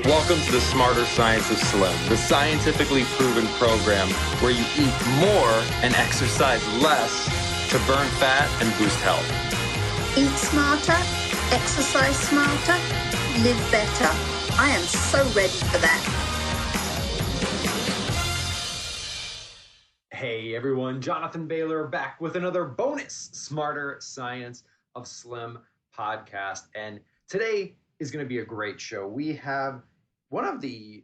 Welcome to the Smarter Science of Slim, the scientifically proven program where you eat more and exercise less to burn fat and boost health. Eat smarter, exercise smarter, live better. I am so ready for that. Hey everyone, Jonathan Bailor back with another bonus Smarter Science of Slim podcast. And today is going to be a great show. We have one of the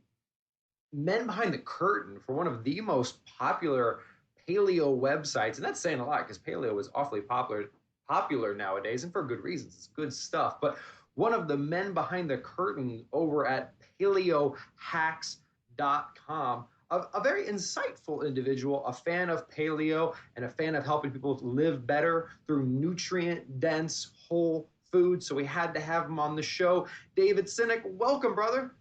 men behind the curtain for one of the most popular paleo websites. And that's saying a lot because paleo is awfully popular nowadays, and for good reasons. It's good stuff. But one of the men behind the curtain over at paleohacks.com, a very insightful individual, a fan of paleo and a fan of helping people live better through nutrient-dense whole food. So we had to have him on the show. David Sinick, welcome, brother.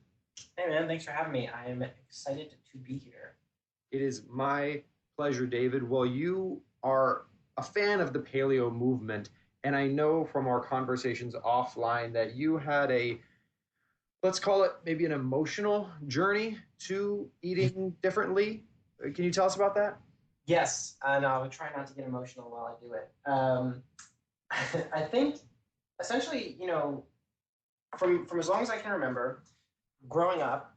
Hey man, thanks for having me. I am excited to be here. It is my pleasure, David. Well, you are a fan of the paleo movement, and I know from our conversations offline that you had a, let's call it maybe an emotional journey to eating differently. Can you tell us about that? Yes, and I will try not to get emotional while I do it. I think essentially, from as long as I can remember, growing up,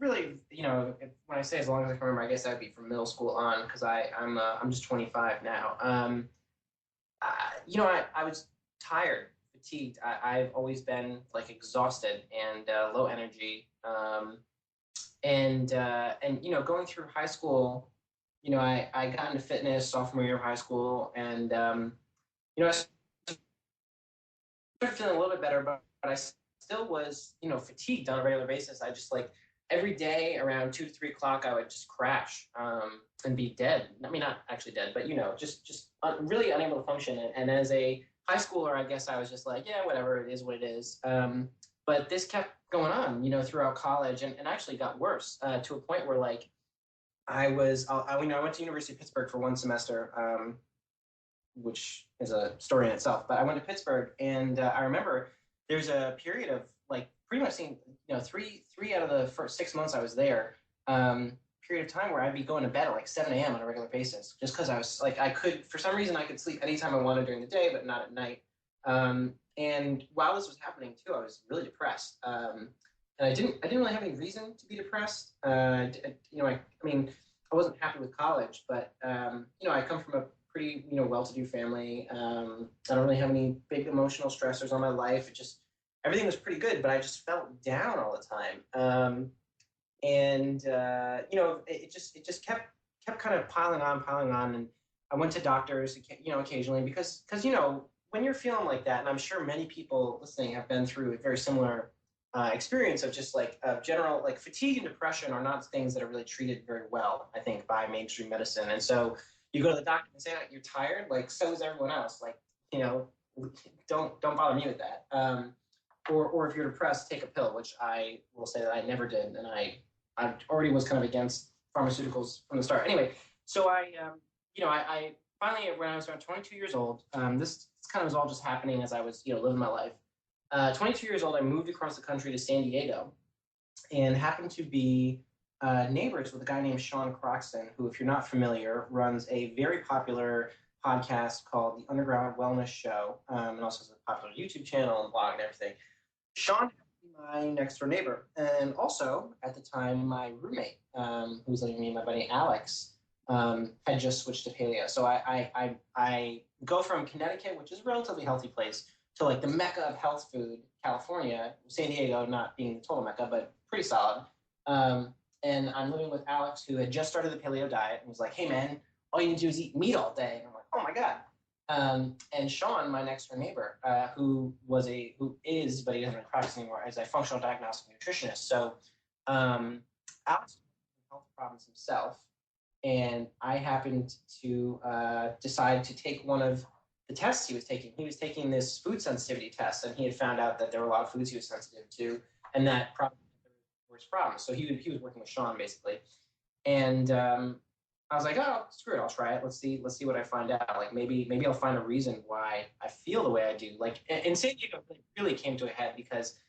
really, when I say as long as I can remember, I guess that would be from middle school on, because I'm just 25 now. I was tired, fatigued. I've always been like exhausted and low energy. And going through high school, I got into fitness sophomore year of high school, and I started feeling a little bit better, but I still was, fatigued on a regular basis. I just every day around 2 to 3 o'clock, I would just crash and be dead. I mean, not actually dead, but just really unable to function. And as a high schooler, I guess I was just like, yeah, whatever, it is what it is. But this kept going on, throughout college, and actually got worse to a point where I went to University of Pittsburgh for one semester, which is a story in itself. But I went to Pittsburgh, and I remember there's a period of pretty much seeing, three out of the first 6 months I was there, period of time where I'd be going to bed at 7 a.m. on a regular basis, just because I was for some reason I could sleep anytime I wanted during the day, but not at night. And while this was happening too, I was really depressed. And I didn't really have any reason to be depressed. I wasn't happy with college, but I come from a pretty well-to-do family. I don't really have any big emotional stressors on my life. Everything was pretty good, but I just felt down all the time. It just kept kind of piling on. And I went to doctors, occasionally because when you're feeling like that, and I'm sure many people listening have been through a very similar experience of just general fatigue and depression are not things that are really treated very well, I think, by mainstream medicine. And so you go to the doctor and say, you're tired, so is everyone else. Don't bother me with that. Or if you're depressed, take a pill, which I will say that I never did, and I already was kind of against pharmaceuticals from the start. Anyway, so I finally, when I was around 22 years old, this kind of was all just happening as I was living my life. 22 years old, I moved across the country to San Diego, and happened to be neighbors with a guy named Sean Croxton, who, if you're not familiar, runs a very popular podcast called The Underground Wellness Show, and also has a popular YouTube channel and blog and everything. Sean happened to be my next door neighbor, and also at the time my roommate, who was living with me, my buddy Alex, had just switched to paleo. So I go from Connecticut, which is a relatively healthy place, to the mecca of health food, California, San Diego not being the total mecca, but pretty solid. And I'm living with Alex, who had just started the paleo diet, and was like, hey man, all you need to do is eat meat all day. And I'm like, oh my God. And Sean, my next door neighbor, who is, but he doesn't really practice anymore, as a functional diagnostic nutritionist. So Alex had health problems himself, and I happened to decide to take one of the tests he was taking. He was taking this food sensitivity test, and he had found out that there were a lot of foods he was sensitive to, and that probably were his problems. So he was working with Sean, basically. And I was like, oh, screw it, I'll try it. Let's see what I find out. Maybe I'll find a reason why I feel the way I do. In San Diego, it really came to a head because,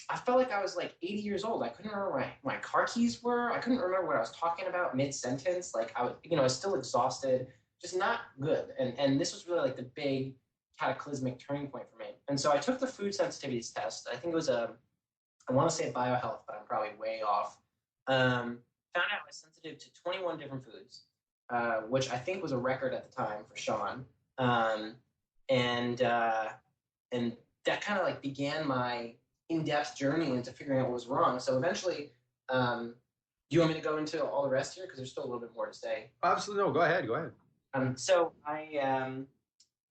I felt like I was like 80 years old. I couldn't remember where my car keys were. I couldn't remember what I was talking about mid-sentence. Like I was, I was still exhausted, just not good. And this was really like the big cataclysmic turning point for me. And so I took the food sensitivities test. I think it was I want to say biohealth, but I'm probably way off. Found out I was sensitive to 21 different foods, which I think was a record at the time for Sean. And that kind of like began my in-depth journey into figuring out what was wrong. So eventually, do you want me to go into all the rest here? Because there's still a little bit more to say. Absolutely. No, go ahead. So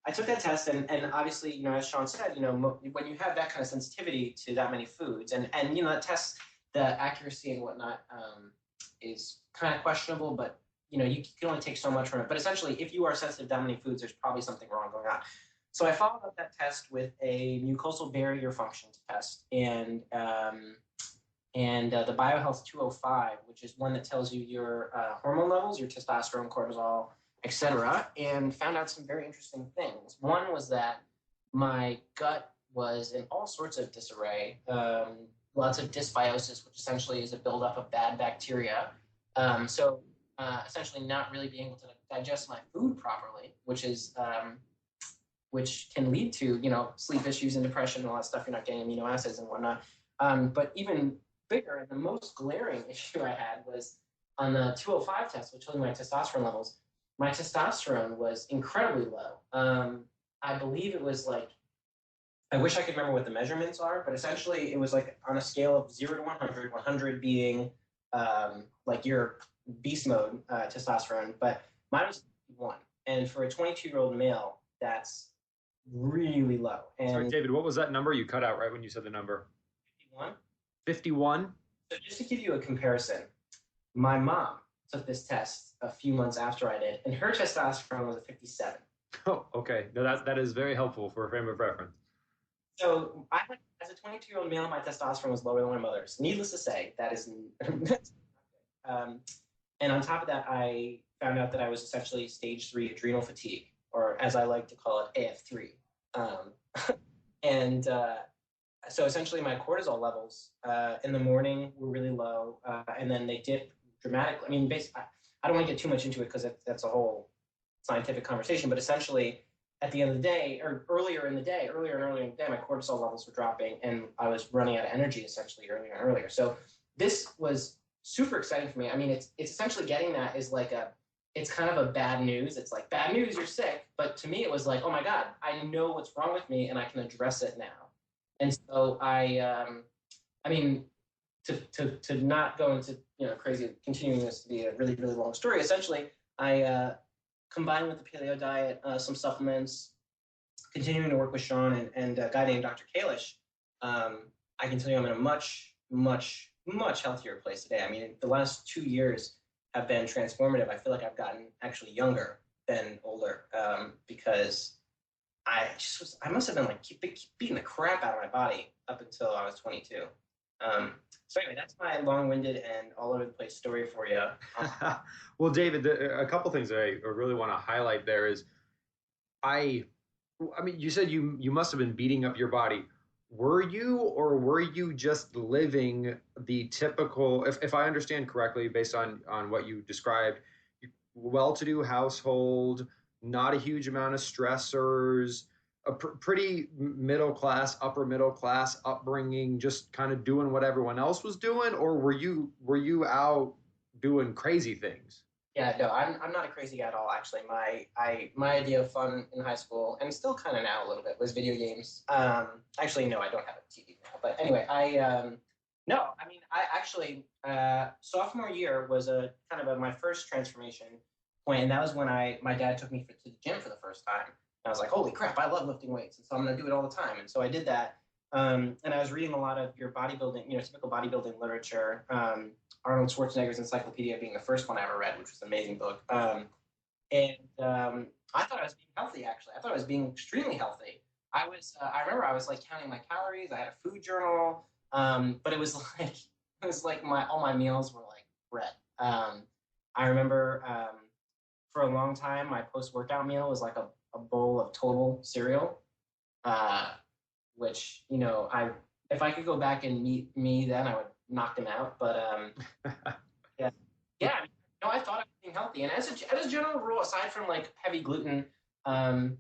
I took that test, and obviously, as Sean said, when you have that kind of sensitivity to that many foods, and that test, the accuracy and whatnot is kind of questionable, but you can only take so much from it. But essentially, if you are sensitive to that many foods, there's probably something wrong going on. So I followed up that test with a mucosal barrier function test and the BioHealth 205, which is one that tells you your hormone levels, your testosterone, cortisol, etc., and found out some very interesting things. One was that my gut was in all sorts of disarray, lots of dysbiosis, which essentially is a buildup of bad bacteria. So essentially not really being able to digest my food properly, which can lead to, sleep issues and depression and all that stuff. You're not getting amino acids and whatnot. But even bigger and the most glaring issue I had was on the 205 test, which told me my testosterone levels. My testosterone was incredibly low. I believe it was like, I wish I could remember what the measurements are, but essentially it was like on a scale of 0 to 100, 100 being like your beast mode testosterone, but mine was 1. And for a 22-year-old male, that's really low. And sorry, David, what was that number? You cut out right when you said the number. 51. 51? So just to give you a comparison, my mom took this test a few months after I did, and her testosterone was a 57. Oh, okay. No, that is very helpful for a frame of reference. So as a 22-year-old male, my testosterone was lower than my mother's. Needless to say, that is and on top of that, I found out that I was essentially stage 3 adrenal fatigue, or as I like to call it, AF3. So essentially my cortisol levels in the morning were really low, and then they dip dramatically. I mean, basically, I don't want to get too much into it because that's a whole scientific conversation, but essentially at the end of the day, or earlier in the day, my cortisol levels were dropping, and I was running out of energy essentially earlier and earlier. So this was super exciting for me. I mean, it's essentially getting that is like it's kind of a bad news. It's like, bad news, you're sick. But to me, it was like, oh my God, I know what's wrong with me and I can address it now. And so I mean, to not go into, crazy, continuing this to be a really, really long story, essentially, I combined with the paleo diet, some supplements, continuing to work with Sean and a guy named Dr. Kalish, I can tell you I'm in a much, much, much healthier place today. I mean, the last 2 years have been transformative. I feel like I've gotten actually younger than older because I must have been like keep beating the crap out of my body up until I was 22. So anyway, that's my long-winded and all over the place story for you. Well, David, a couple things that I really want to highlight there is, I mean, you said you must have been beating up your body. Were you, or were you just living the typical, if I understand correctly, based on what you described, well-to-do household, not a huge amount of stressors, a pretty upper middle class upbringing, just kind of doing what everyone else was doing? Or were you out doing crazy things? Yeah, no, I'm not a crazy guy at all, actually. My idea of fun in high school, and still kind of now a little bit, was video games. Actually, no, I don't have a TV now. But anyway, I actually, sophomore year was a kind of my first transformation point, and that was when my dad took me to the gym for the first time. And I was like, holy crap, I love lifting weights, and so I'm going to do it all the time. And so I did that, and I was reading a lot of your bodybuilding, typical bodybuilding literature. Arnold Schwarzenegger's Encyclopedia being the first one I ever read, which was an amazing book. I thought I was being healthy, actually. I thought I was being extremely healthy. I remember I was like counting my calories. I had a food journal, but it was like all my meals were like bread. I remember for a long time, my post-workout meal was like a bowl of Total cereal, which, if I could go back and meet me then, I would knock them out. But yeah, yeah. I mean, no, I thought I was being healthy, and as a general rule, aside from like heavy gluten, um,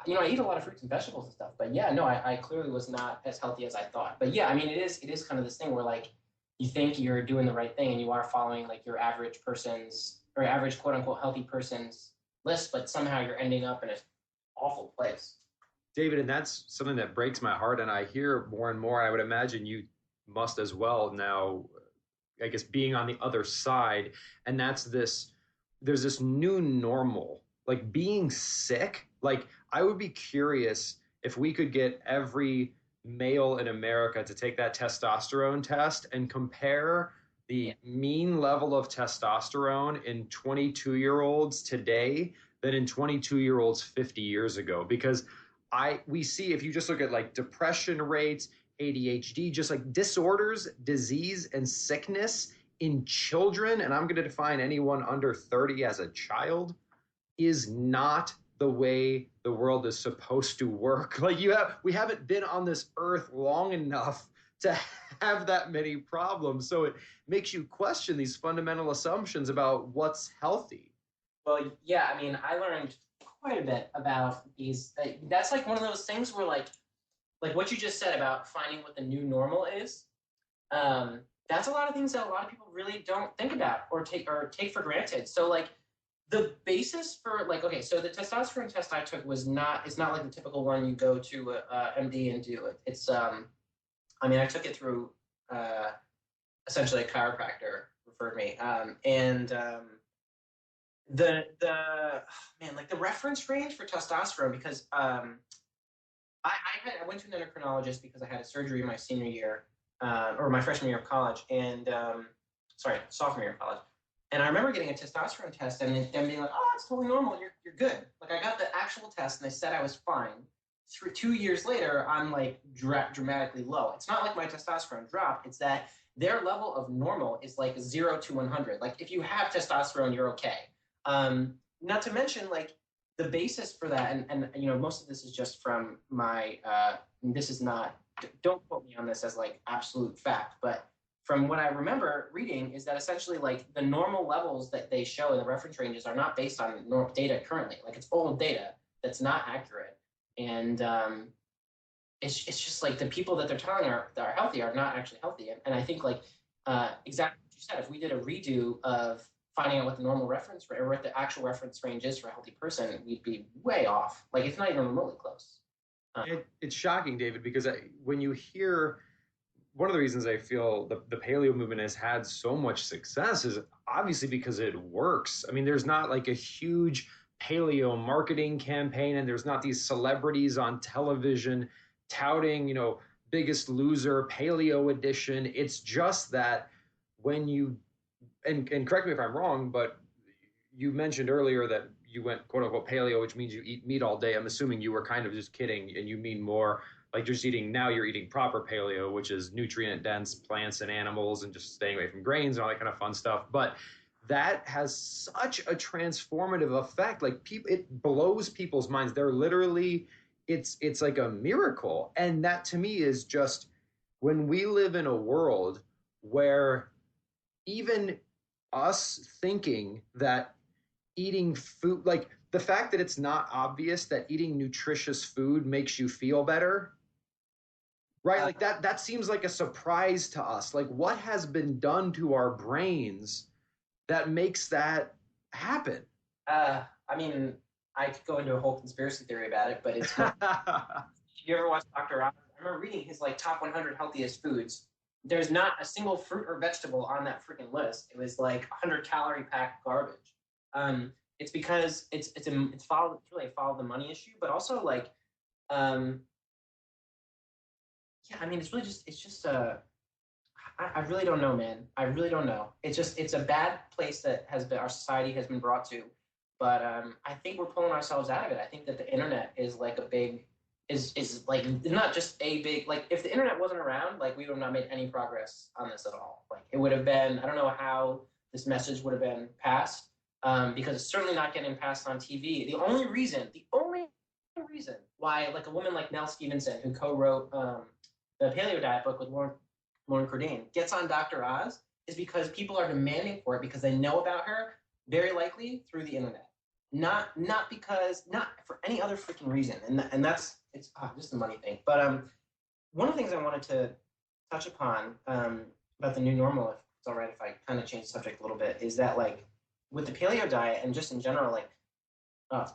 I eat a lot of fruits and vegetables and stuff. But yeah, no, I clearly was not as healthy as I thought. But yeah, I mean, it is kind of this thing where like you think you're doing the right thing and you are following like your average person's or average quote unquote healthy person's list, but somehow you're ending up in an awful place. David, and that's something that breaks my heart. And I hear more and more, I would imagine you must as well now, I guess, being on the other side. And that's this, there's this new normal, like being sick. Like, I would be curious if we could get every male in America to take that testosterone test and compare the mean level of testosterone in 22-year-olds today than in 22-year-olds 50 years ago. Because we see, if you just look at like depression rates, ADHD, just like disorders, disease, and sickness in children, and I'm going to define anyone under 30 as a child, is not the way the world is supposed to work. Like we haven't been on this earth long enough to have that many problems. So it makes you question these fundamental assumptions about what's healthy. Well, yeah, I mean, I learned quite a bit about these. That's like one of those things where like what you just said about finding what the new normal is. That's a lot of things that a lot of people really don't think about or take for granted. So like the basis for like, okay, so the testosterone test I took it's not like the typical one you go to a MD and do it. It's I mean, I took it through essentially a chiropractor referred me, the man, like the reference range for testosterone, because I went to an endocrinologist because I had a surgery my senior year, or my freshman year of college, and sophomore year of college. And I remember getting a testosterone test and them being like, "Oh, it's totally normal. You're good." Like I got the actual test and they said I was fine. 2 years later, I'm like dramatically low. It's not like my testosterone dropped. It's that their level of normal is like 0 to 100. Like if you have testosterone, you're okay. Not to mention like the basis for that, and most of this is just from my. This is not. Don't quote me on this as like absolute fact, but from what I remember reading is that essentially like the normal levels that they show in the reference ranges are not based on data currently. Like it's old data that's not accurate. And it's just like the people that they're telling are healthy are not actually healthy. And I think like exactly what you said, if we did a redo of finding out what the normal reference or what the actual reference range is for a healthy person, we'd be way off. Like it's not even remotely close. It's shocking, David, because when you hear, one of the reasons I feel the paleo movement has had so much success is obviously because it works. I mean, there's not like a huge paleo marketing campaign, and there's not these celebrities on television touting, Biggest Loser, Paleo Edition. It's just that when you, and correct me if I'm wrong, but you mentioned earlier that you went quote unquote paleo, which means you eat meat all day. I'm assuming you were kind of just kidding, and you mean more like you're eating proper paleo, which is nutrient dense plants and animals and just staying away from grains and all that kind of fun stuff. But that has such a transformative effect. Like it blows people's minds. They're literally, it's like a miracle. And that to me is just, when we live in a world where even us thinking that eating food, like the fact that it's not obvious that eating nutritious food makes you feel better, right? Like that seems like a surprise to us. Like what has been done to our brains that makes that happen? I mean, I could go into a whole conspiracy theory about it, but it's not. If you ever watch Dr. Oz, I remember reading his like top 100 healthiest foods. There's not a single fruit or vegetable on that freaking list. It was like 100-calorie packed garbage. It's because it's really a follow the money issue, but also like, yeah, I mean, it's just I really don't know, man. I really don't know. It's a bad place that our society has been brought to, but I think we're pulling ourselves out of it. I think that the internet is like is like not just a big, like if the internet wasn't around, like we would have not made any progress on this at all. Like it would have been, I don't know how this message would have been passed, because it's certainly not getting passed on TV. The only reason why like a woman like Nell Stevenson, who co-wrote the Paleo Diet book with Lauren Cordain, gets on Dr. Oz, is because people are demanding for it because they know about her, very likely through the internet. Not for any other freaking reason. And that's it's just a money thing. But one of the things I wanted to touch upon about the new normal, if it's all right if I kind of change the subject a little bit, is that like with the paleo diet and just in general, like, are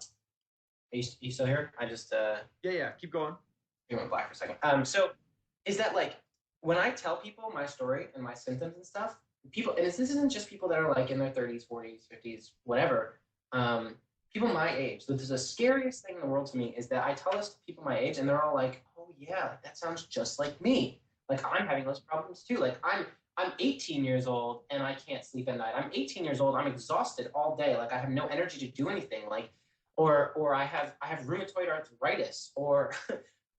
you still here? I just Yeah, keep going. you went black for a second. So is that like when I tell people my story and my symptoms and stuff, people, and this isn't just people that are like in their 30s, 40s, 50s, whatever. People my age. So the scariest thing in the world to me is that I tell this to people my age, and they're all like, "Oh yeah, like, that sounds just like me. Like I'm having those problems too. Like I'm 18 years old and I can't sleep at night. I'm 18 years old. I'm exhausted all day. Like I have no energy to do anything. Like, or I have rheumatoid arthritis, or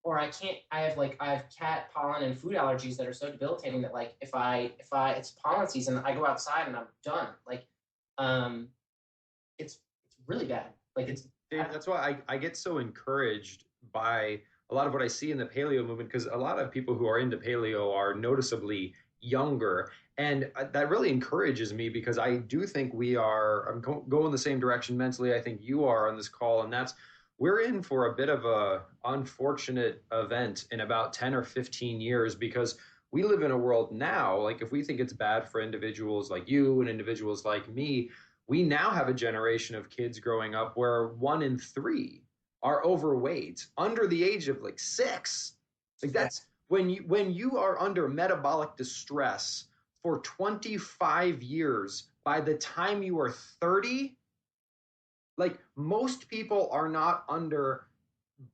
or I have cat pollen and food allergies that are so debilitating that like if it's pollen season, I go outside and I'm done. Like, it's really bad. Like it's Dave, that's why I get so encouraged by a lot of what I see in the paleo movement, because a lot of people who are into paleo are noticeably younger. And that really encourages me because I do think I'm going the same direction mentally. I think you are on this call, and that's we're in for a bit of a unfortunate event in about 10 or 15 years because we live in a world now, like if we think it's bad for individuals like you and individuals like me, we now have a generation of kids growing up where 1 in 3 are overweight under the age of like 6. Like that's when you are under metabolic distress for 25 years, by the time you are 30, like most people are not under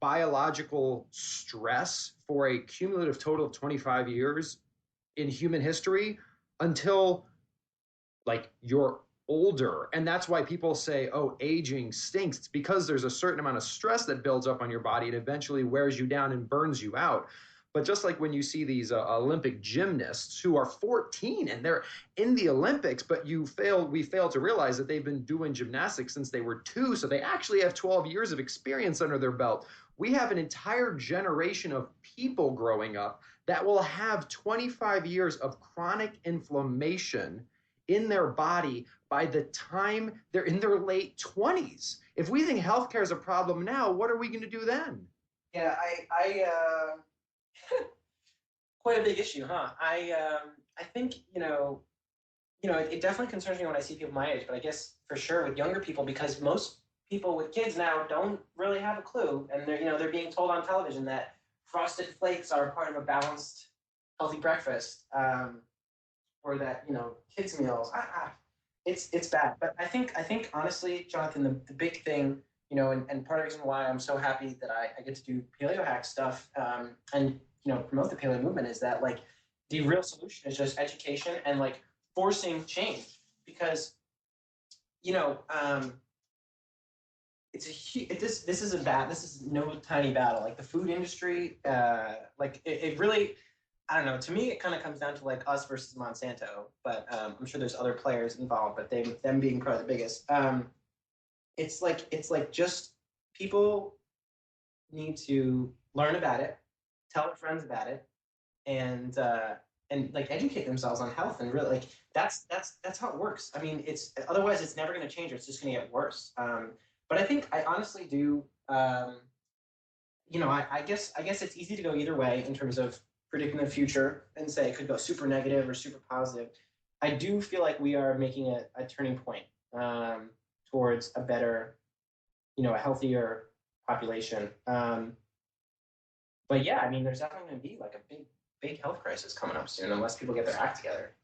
biological stress for a cumulative total of 25 years in human history until like you're older. And that's why people say, oh, aging stinks. It's because there's a certain amount of stress that builds up on your body and eventually wears you down and burns you out. But just like when you see these Olympic gymnasts who are 14 and they're in the Olympics, but we fail to realize that they've been doing gymnastics since they were 2. So they actually have 12 years of experience under their belt. We have an entire generation of people growing up that will have 25 years of chronic inflammation in their body by the time they're in their late 20s. If we think healthcare is a problem now, what are we going to do then? Yeah, I quite a big issue, huh? I think it definitely concerns me when I see people my age, but I guess for sure with younger people, because most people with kids now don't really have a clue, and they're being told on television that Frosted Flakes are part of a balanced, healthy breakfast, or that kids meals. It's bad. But I think honestly, Jonathan, the big thing, and part of the reason why I'm so happy that I get to do paleo hack stuff and promote the paleo movement is that like the real solution is just education and like forcing change, because it's this is no tiny battle. Like the food industry, like it really, I don't know. To me, it kind of comes down to like us versus Monsanto, but I'm sure there's other players involved. But them being probably the biggest. It's like just people need to learn about it, tell their friends about it, and like educate themselves on health, and really like that's how it works. I mean, otherwise it's never going to change. It's just going to get worse. But I honestly do. I guess it's easy to go either way in terms of predicting the future and say it could go super negative or super positive. I do feel like we are making a turning point towards a better, a healthier population. But yeah, I mean, there's definitely going to be like a big health crisis coming up soon unless people get their act together.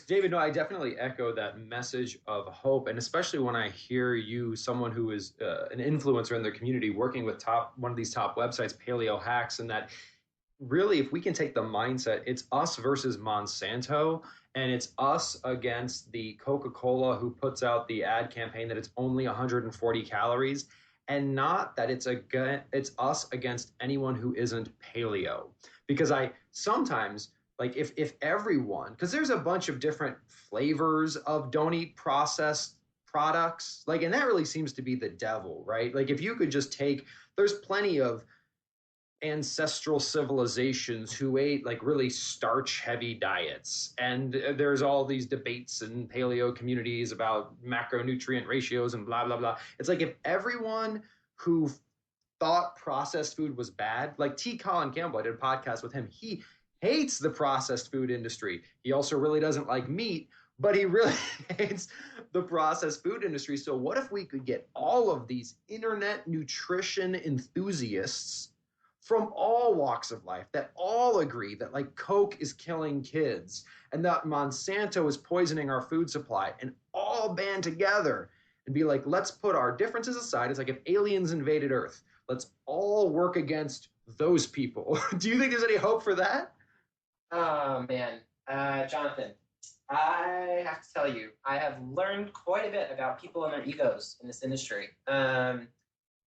David, no, I definitely echo that message of hope, and especially when I hear you, someone who is an influencer in their community, working with one of these top websites, Paleo Hacks, and that really, if we can take the mindset, it's us versus Monsanto, and it's us against the Coca-Cola who puts out the ad campaign that it's only 140 calories, and not that it's us against anyone who isn't paleo. Because I sometimes, like if everyone, because there's a bunch of different flavors of don't eat processed products, like, and that really seems to be the devil, right? Like if you could just there's plenty of ancestral civilizations who ate like really starch heavy diets. And there's all these debates in paleo communities about macronutrient ratios and blah, blah, blah. It's like if everyone who thought processed food was bad, like T. Colin Campbell, I did a podcast with him. He hates the processed food industry. He also really doesn't like meat, but he really hates the processed food industry. So what if we could get all of these internet nutrition enthusiasts from all walks of life that all agree that like Coke is killing kids and that Monsanto is poisoning our food supply, and all band together and be like, let's put our differences aside. It's like if aliens invaded Earth, let's all work against those people. Do you think there's any hope for that? Oh, man. Jonathan, I have to tell you, I have learned quite a bit about people and their egos in this industry.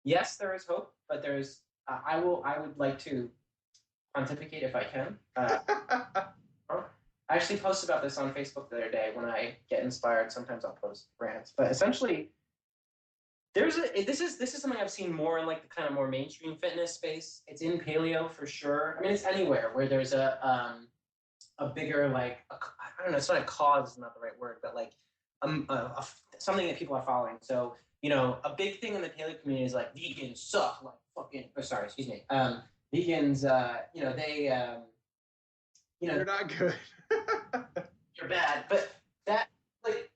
Yes, there is hope, but there's I would like to pontificate if I can. I actually posted about this on Facebook the other day. When I get inspired, sometimes I'll post rants. But essentially, this is something I've seen more in like the kind of more mainstream fitness space. It's in paleo for sure. I mean, it's anywhere where there's a bigger like I don't know. It's not a cause, is not the right word, but like something that people are following. So a big thing in the paleo community is like vegans suck, like fucking. Oh, sorry, excuse me. Vegans, they. They're not good. You're bad, but that like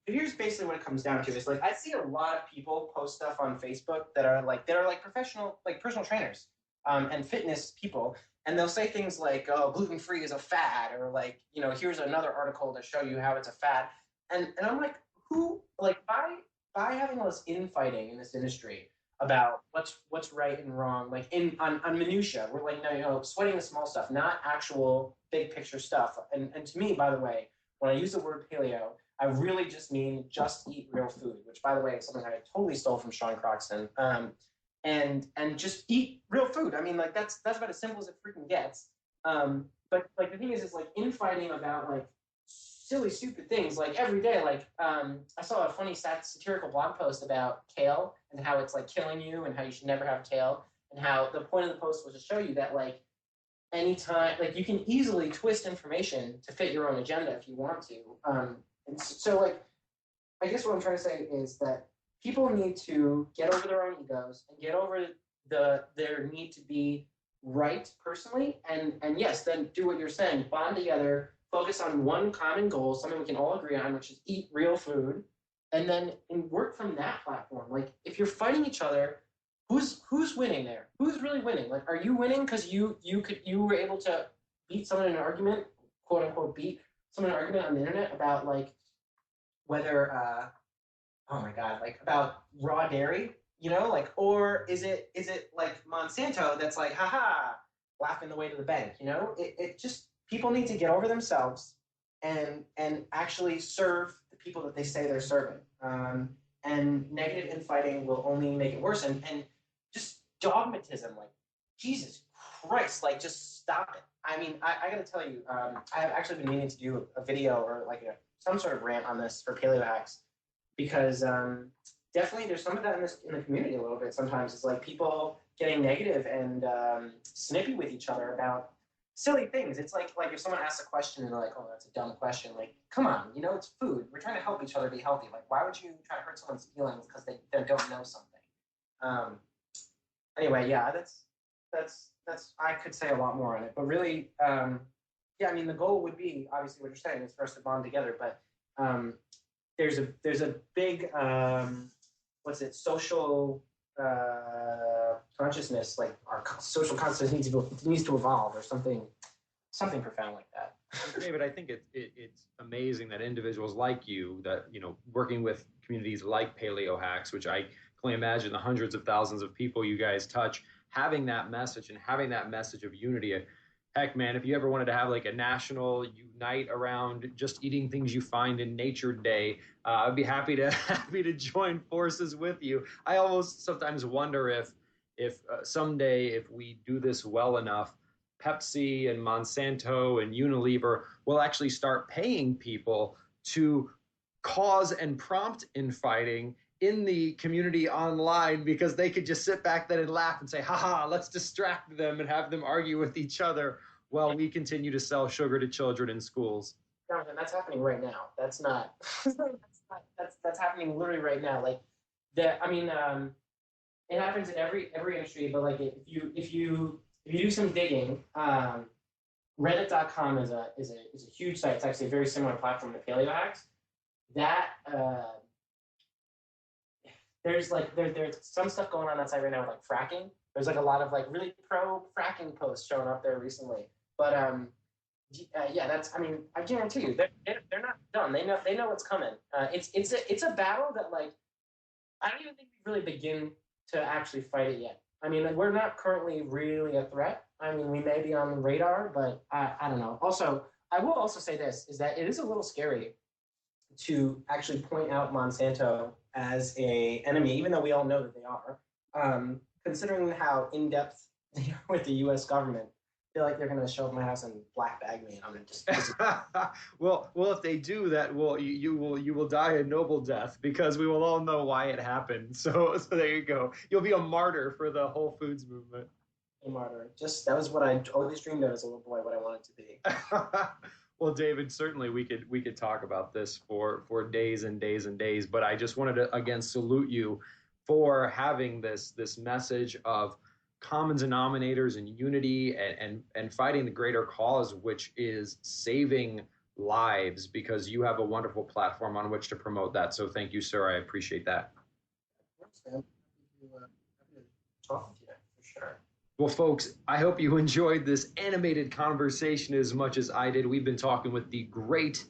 here's basically what it comes down to is like I see a lot of people post stuff on Facebook that are like professional like personal trainers and fitness people, and they'll say things like, oh, gluten-free is a fad, or like here's another article to show you how it's a fad, and I'm like, who like by having all this infighting in this industry about what's right and wrong, like on minutia, we're like sweating the small stuff, not actual big picture stuff. And to me, by the way, when I use the word paleo, I really just mean just eat real food, which by the way is something I totally stole from Sean Croxton. And just eat real food. I mean, like that's about as simple as it freaking gets. But like the thing is like infighting about like silly, stupid things like every day. Like I saw a funny satirical blog post about kale and how it's like killing you and how you should never have kale, and how the point of the post was to show you that like anytime, like you can easily twist information to fit your own agenda if you want to. And so like, I guess what I'm trying to say is that people need to get over their own egos and get over their need to be right personally, and yes, then do what you're saying, bond together, focus on one common goal, something we can all agree on, which is eat real food, and then work from that platform. Like if you're fighting each other, who's winning there? Who's really winning? Like, are you winning because you were able to beat someone in an argument, quote unquote, beat someone in an argument on the internet about like whether oh my god, like about raw dairy, like, or is it like Monsanto that's like, haha, laughing the way to the bank, It just, people need to get over themselves and actually serve the people that they say they're serving. And negative infighting will only make it worse. And just dogmatism, like, Jesus Christ, like, just stop it. I mean, I got to tell you, I've actually been meaning to do a video or like some sort of rant on this for Paleo Hacks, because definitely there's some of that in the community a little bit. Sometimes it's like people getting negative and snippy with each other about silly things. It's like if someone asks a question and they're like, oh, that's a dumb question. Like, come on, it's food. We're trying to help each other be healthy. Like, why would you try to hurt someone's feelings because they don't know something? Anyway, yeah, that's I could say a lot more on it, but really, yeah, I mean, the goal would be, obviously what you're saying is for us to bond together, but there's a big social consciousness, like our social consciousness needs to evolve, or something profound like that. David, I think it's amazing that individuals like you, that working with communities like Paleo Hacks, which I can only imagine the hundreds of thousands of people you guys touch, having that message and having that message of unity. Heck, man, if you ever wanted to have like a national unite around just eating things you find in nature day, I'd be happy to join forces with you. I almost sometimes wonder if someday, if we do this well enough, Pepsi and Monsanto and Unilever will actually start paying people to cause and prompt infighting in the community online because they could just sit back then and laugh and say, haha, let's distract them and have them argue with each other while we continue to sell sugar to children in schools. Jonathan, that's happening right now. That's not, that's happening literally right now. Like that, I mean, it happens in every industry, but like if you do some digging, Reddit.com is a huge site. It's actually a very similar platform to Paleo Hacks. That there's some stuff going on that site right now, like fracking. There's like a lot of like really pro fracking posts showing up there recently. But yeah, that's. I mean, I guarantee you, they're not done. They know what's coming. It's a battle that like I don't even think we really begin to actually fight it yet. I mean, like, we're not currently really a threat. I mean, we may be on the radar, but I don't know. Also, I will also say this, is that it is a little scary to actually point out Monsanto as a enemy, even though we all know that they are, considering how in-depth they are with the U.S. government. I feel like they're going to show up at my house and black bag me, and I'm going to just... well, if they do that, well, you will die a noble death because we will all know why it happened. So there you go. You'll be a martyr for the Whole Foods movement. A martyr. That was what I always dreamed of as a little boy, what I wanted to be. Well, David, certainly we could talk about this for days and days and days, but I just wanted to again salute you for having this message of common denominators and unity and fighting the greater cause, which is saving lives, because you have a wonderful platform on which to promote that. So thank you, sir. I appreciate that. Thanks, man. Happy to talk with you, for sure. Well, folks, I hope you enjoyed this animated conversation as much as I did. We've been talking with the great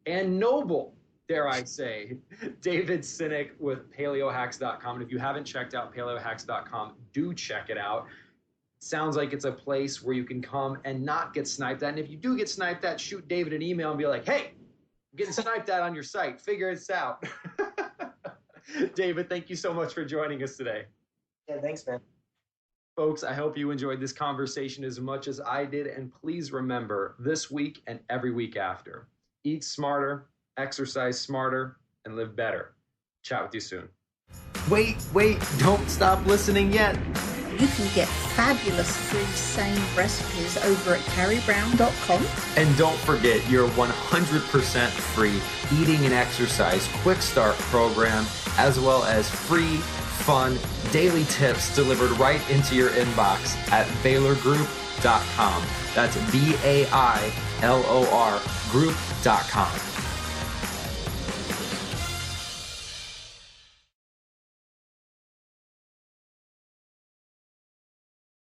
and noble, dare I say, David Sinick with paleohacks.com. And if you haven't checked out paleohacks.com, do check it out. Sounds like it's a place where you can come and not get sniped at. And if you do get sniped at, shoot David an email and be like, hey, I'm getting sniped at on your site. Figure this out. David, thank you so much for joining us today. Yeah, thanks, man. Folks, I hope you enjoyed this conversation as much as I did. And please remember, this week and every week after, eat smarter, exercise smarter, and live better. Chat with you soon. Wait, don't stop listening yet. You can get fabulous free SANE recipes over at carriebrown.com. And don't forget your 100% free eating and exercise quick start program, as well as free, fun, daily tips delivered right into your inbox at bailorgroup.com. That's BAILOR group.com.